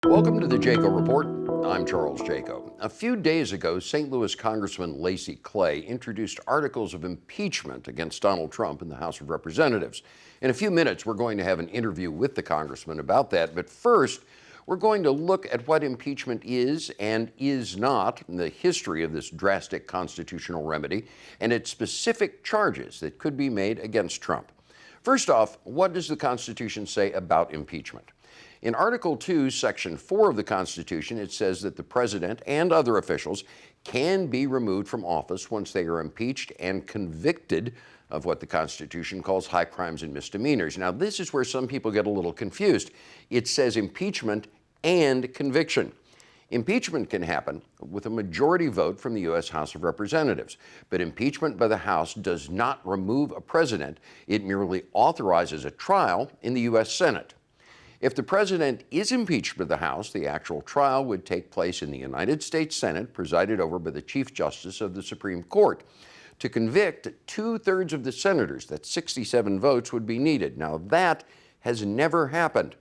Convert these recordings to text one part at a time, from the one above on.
Welcome to the Jaco Report. I'm Charles Jaco. A few days ago, St. Louis Congressman Lacy Clay introduced articles of impeachment against Donald Trump in the House of Representatives. In a few minutes, we're going to have an interview with the congressman about that. But first, we're going to look at what impeachment is and is not, the history of this drastic constitutional remedy, and its specific charges that could be made against Trump. First off, what does the Constitution say about impeachment? In Article 2, Section 4 of the Constitution, it says that the president and other officials can be removed from office once they are impeached and convicted of what the Constitution calls high crimes and misdemeanors. Now, this is where some people get a little confused. It says impeachment and conviction. Impeachment can happen with a majority vote from the U.S. House of Representatives, but impeachment by the House does not remove a president. It merely authorizes a trial in the U.S. Senate. If the president is impeached by the House, the actual trial would take place in the United States Senate, presided over by the Chief Justice of the Supreme Court. To convict, 2/3 of the senators, that's 67 votes, would be needed. Now, that has never happened.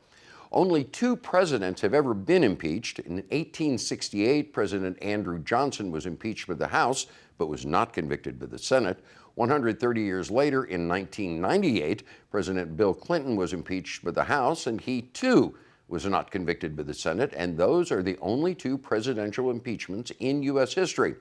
Only 2 presidents have ever been impeached. In 1868, President Andrew Johnson was impeached by the House, but was not convicted by the Senate. 130 years later, in 1998, President Bill Clinton was impeached by the House, and he too was not convicted by the Senate, and those are the only 2 presidential impeachments in U.S. history.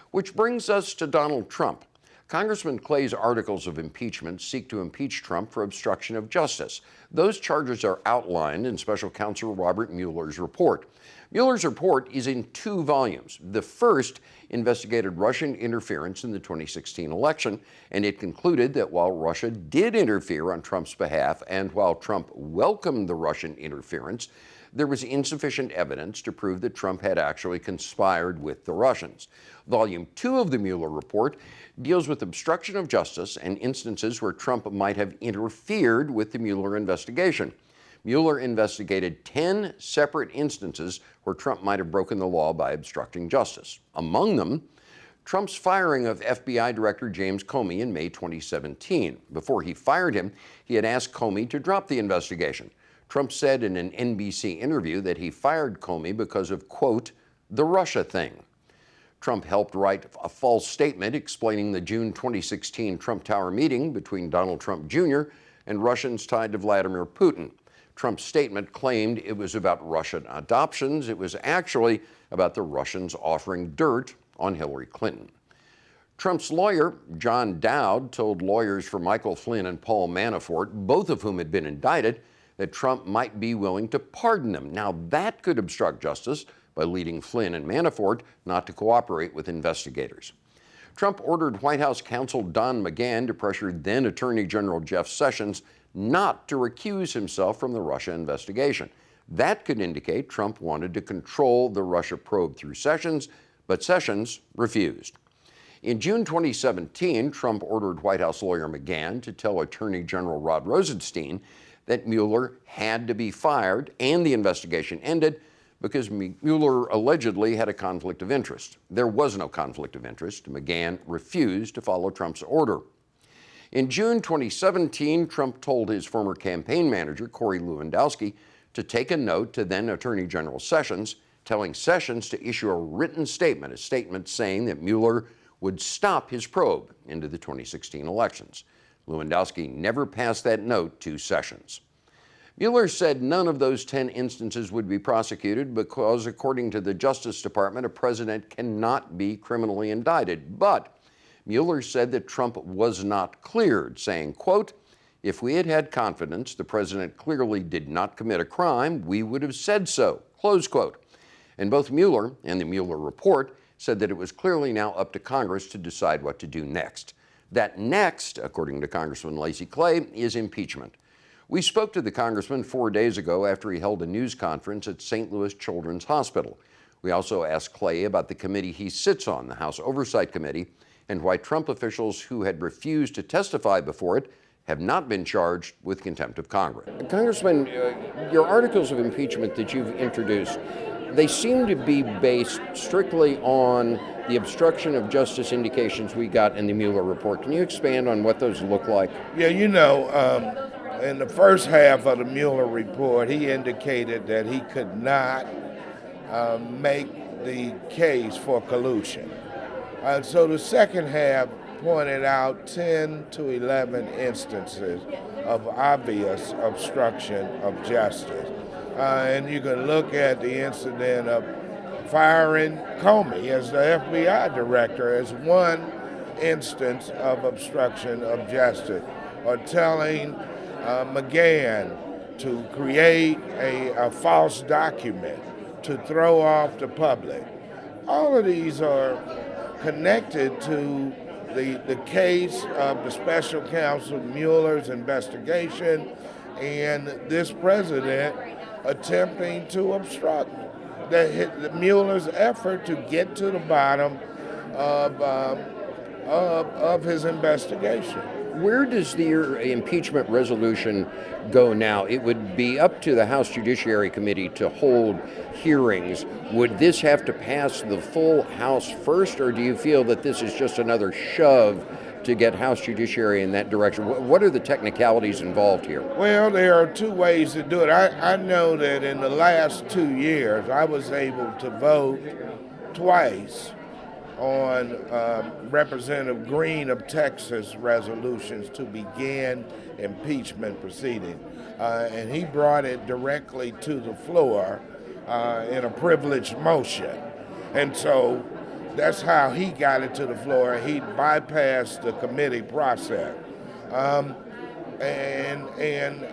Which brings us to Donald Trump. Congressman Clay's articles of impeachment seek to impeach Trump for obstruction of justice. Those charges are outlined in Special Counsel Robert Mueller's report. Mueller's report is in 2 volumes. The first investigated Russian interference in the 2016 election, and it concluded that while Russia did interfere on Trump's behalf and while Trump welcomed the Russian interference, there was insufficient evidence to prove that Trump had actually conspired with the Russians. Volume 2 of the Mueller report deals with obstruction of justice and instances where Trump might have interfered with the Mueller investigation. Mueller investigated 10 separate instances where Trump might have broken the law by obstructing justice. Among them, Trump's firing of FBI Director James Comey in May 2017. Before he fired him, he had asked Comey to drop the investigation. Trump said in an NBC interview that he fired Comey because of, quote, the Russia thing. Trump helped write a false statement explaining the June 2016 Trump Tower meeting between Donald Trump Jr. and Russians tied to Vladimir Putin. Trump's statement claimed it was about Russian adoptions. It was actually about the Russians offering dirt on Hillary Clinton. Trump's lawyer, John Dowd, told lawyers for Michael Flynn and Paul Manafort, both of whom had been indicted, that Trump might be willing to pardon them. Now, that could obstruct justice by leading Flynn and Manafort not to cooperate with investigators. Trump ordered White House counsel Don McGahn to pressure then Attorney General Jeff Sessions not to recuse himself from the Russia investigation. That could indicate Trump wanted to control the Russia probe through Sessions, but Sessions refused. In June 2017, Trump ordered White House lawyer McGahn to tell Attorney General Rod Rosenstein that Mueller had to be fired and the investigation ended because Mueller allegedly had a conflict of interest. There was no conflict of interest. McGahn refused to follow Trump's order. In June 2017, Trump told his former campaign manager, Corey Lewandowski, to take a note to then Attorney General Sessions, telling Sessions to issue a written statement, saying that Mueller would stop his probe into the 2016 elections. Lewandowski never passed that note to Sessions. Mueller said none of those 10 instances would be prosecuted because, according to the Justice Department, a president cannot be criminally indicted. But Mueller said that Trump was not cleared, saying, quote, if we had had confidence the president clearly did not commit a crime, we would have said so, close quote. And both Mueller and the Mueller report said that it was clearly now up to Congress to decide what to do next. That next, according to Congressman Lacy Clay, is impeachment. We spoke to the congressman 4 days ago after he held a news conference at St. Louis Children's Hospital. We also asked Clay about the committee he sits on, the House Oversight Committee, and why Trump officials who had refused to testify before it have not been charged with contempt of Congress. Congressman, your articles of impeachment that you've introduced, they seem to be based strictly on the obstruction of justice indications we got in the Mueller report. Can you expand on what those look like? Yeah, In the first half of the Mueller report, he indicated that he could not make the case for collusion. So the second half pointed out 10 to 11 instances of obvious obstruction of justice. And you can look at the incident of firing Comey as the FBI director as one instance of obstruction of justice, or telling McGahn to create a false document to throw off the public. All of these are connected to the case of the special counsel Mueller's investigation and this president attempting to obstruct the Mueller's effort to get to the bottom of his investigation. Where does the impeachment resolution go now? It would be up to the House Judiciary Committee to hold hearings. Would this have to pass the full House first, or do you feel that this is just another shove to get House Judiciary in that direction? What are the technicalities involved here? Well, there are two ways to do it. I know that in the last 2 years, I was able to vote twice on Representative Green of Texas resolutions to begin impeachment proceedings. And he brought it directly to the floor in a privileged motion. And so that's how he got it to the floor. He bypassed the committee process. And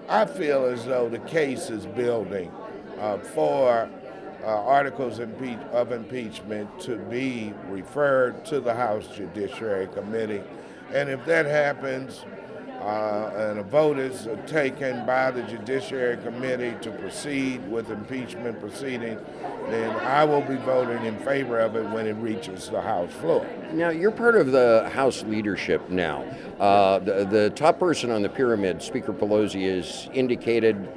I feel as though the case is building for articles of impeachment to be referred to the House Judiciary Committee. And if that happens, and a vote is taken by the Judiciary Committee to proceed with impeachment proceedings, then I will be voting in favor of it when it reaches the House floor. Now, you're part of the House leadership now. The top person on the pyramid, Speaker Pelosi, has indicated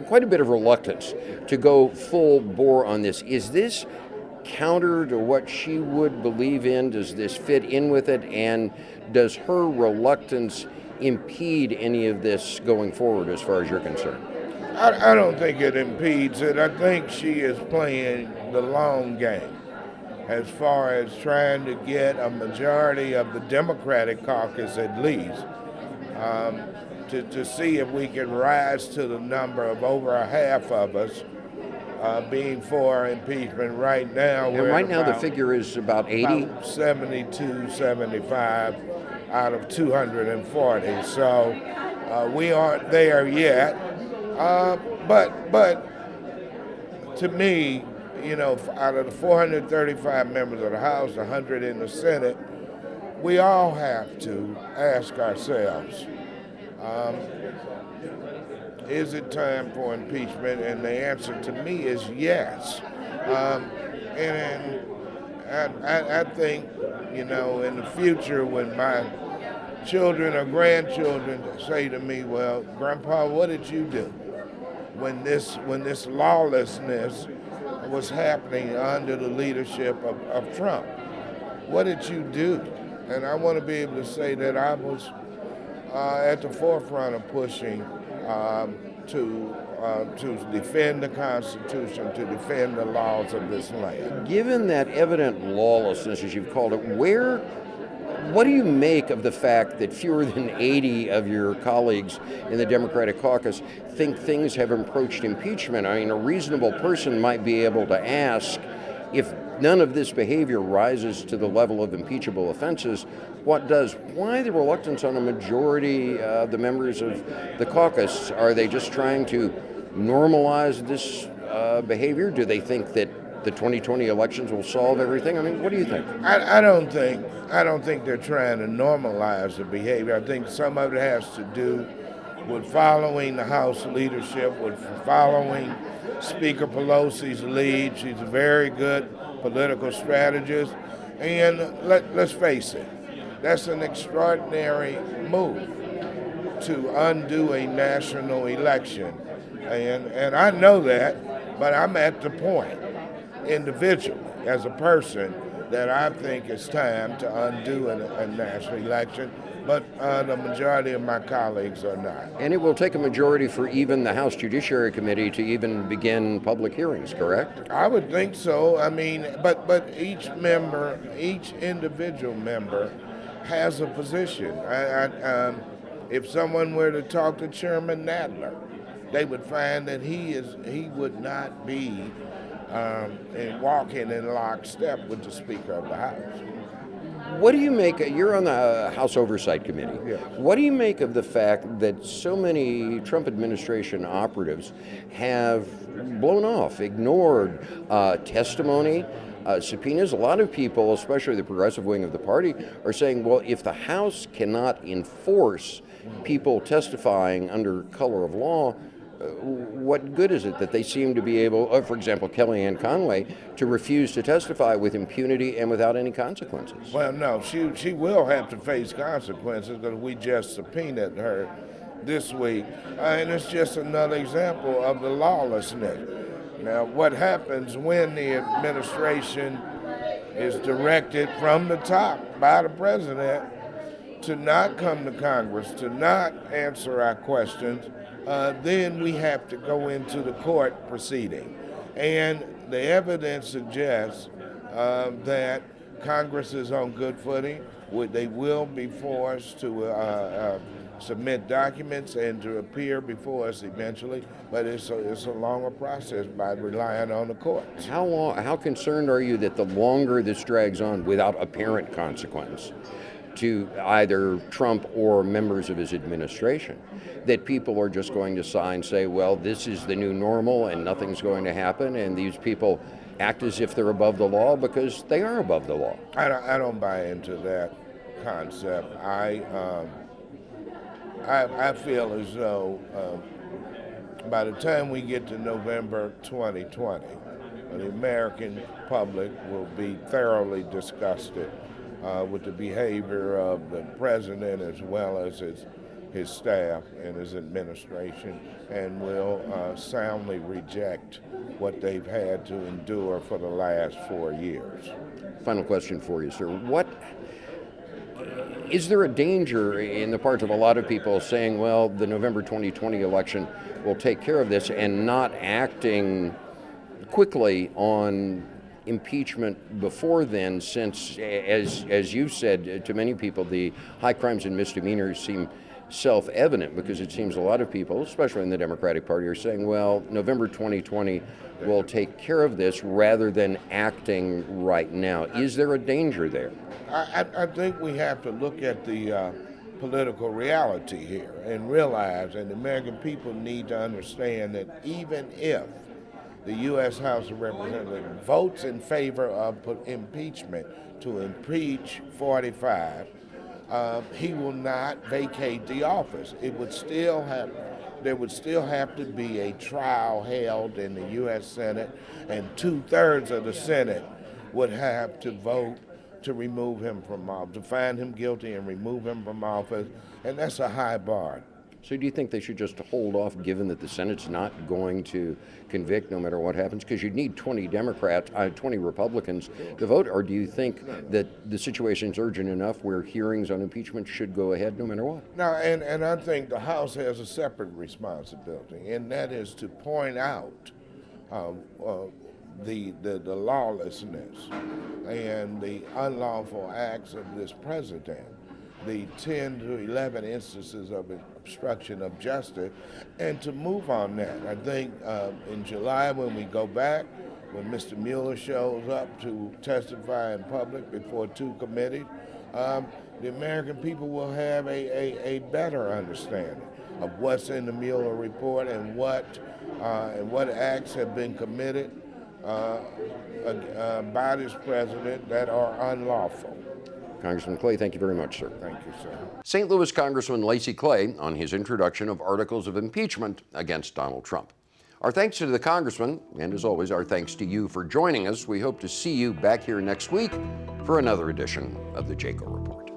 quite a bit of reluctance to go full bore on this. Is this counter to what she would believe in? Does this fit in with it? And does her reluctance impede any of this going forward as far as you're concerned? I don't think it impedes it. I think she is playing the long game as far as trying to get a majority of the Democratic caucus at least to see if we can rise to the number of over a half of us being for impeachment right now. And right now the figure is about 80? About 72, 75 out of 240. So we aren't there yet. But to me, you know, out of the 435 members of the House, 100 in the Senate, we all have to ask ourselves, is it time for impeachment? And the answer to me is yes. And I think, you know, in the future when my children or grandchildren say to me, well, Grandpa, what did you do when this lawlessness was happening under the leadership of Trump? What did you do? And I want to be able to say that I was at the forefront of pushing to defend the Constitution, to defend the laws of this land. Given that evident lawlessness, as you've called it, what do you make of the fact that fewer than 80 of your colleagues in the Democratic caucus think things have approached impeachment? I mean, a reasonable person might be able to ask, if none of this behavior rises to the level of impeachable offenses, what does? Why the reluctance on a majority of the members of the caucus? Are they just trying to normalize this behavior? Do they think that the 2020 elections will solve everything? I mean, what do you think? I don't think they're trying to normalize the behavior. I think some of it has to do with following the House leadership, with following Speaker Pelosi's lead. She's a very good political strategist. And let's face it, that's an extraordinary move to undo a national election. And I know that, but I'm at the point individually as a person that I think it's time to undo a national election, but the majority of my colleagues are not. And it will take a majority for even the House Judiciary Committee to even begin public hearings, correct? I would think so. I mean, but each individual member has a position. If someone were to talk to Chairman Nadler, they would find that he would not be walking in lockstep with the Speaker of the House. What do you make, you're on the House Oversight Committee. Yes. What do you make of the fact that so many Trump administration operatives have blown off, ignored testimony, subpoenas? A lot of people, especially the progressive wing of the party, are saying, well, if the House cannot enforce people testifying under color of law, what good is it that they seem to be able, for example, Kellyanne Conway, to refuse to testify with impunity and without any consequences? Well, no, she will have to face consequences because we just subpoenaed her this week. And it's just another example of the lawlessness. Now, what happens when the administration is directed from the top by the president to not come to Congress, to not answer our questions, then we have to go into the court proceeding. And the evidence suggests that Congress is on good footing. They will be forced to submit documents and to appear before us eventually, but it's a longer process by relying on the courts. How concerned are you that the longer this drags on without apparent consequence to either Trump or members of his administration, that people are just going to sign, say, well, this is the new normal and nothing's going to happen, and these people act as if they're above the law because they are above the law? I don't buy into that concept. I feel as though by the time we get to November 2020, the American public will be thoroughly disgusted with the behavior of the president as well as his staff and his administration, and will soundly reject what they've had to endure for the last 4 years. Final question for you, sir. Is there a danger in the part of a lot of people saying, well, the November 2020 election will take care of this, and not acting quickly on impeachment before then, since, as you said, to many people, the high crimes and misdemeanors seem self-evident, because it seems a lot of people, especially in the Democratic Party, are saying, well, November 2020 will take care of this rather than acting right now. Is there a danger there? I think we have to look at the political reality here and realize, and the American people need to understand, that even if the U.S. House of Representatives votes in favor of impeachment to impeach 45, he will not vacate the office. There would still have to be a trial held in the U.S. Senate, and 2/3 of the Senate would have to vote to remove him from office, to find him guilty and remove him from office, and that's a high bar. So do you think they should just hold off, given that the Senate's not going to convict no matter what happens? Because you'd need 20 Republicans to vote, or do you think that the situation's urgent enough where hearings on impeachment should go ahead no matter what? No, and I think the House has a separate responsibility, and that is to point out the lawlessness and the unlawful acts of this president, the 10 to 11 instances of obstruction of justice, and to move on that. I think in July, when we go back, when Mr. Mueller shows up to testify in public before 2 committees, the American people will have a better understanding of what's in the Mueller report and what acts have been committed by this president that are unlawful. Congressman Clay, thank you very much, sir. Thank you, sir. St. Louis Congressman Lacy Clay on his introduction of articles of impeachment against Donald Trump. Our thanks to the Congressman, and as always, our thanks to you for joining us. We hope to see you back here next week for another edition of the Jaco Report.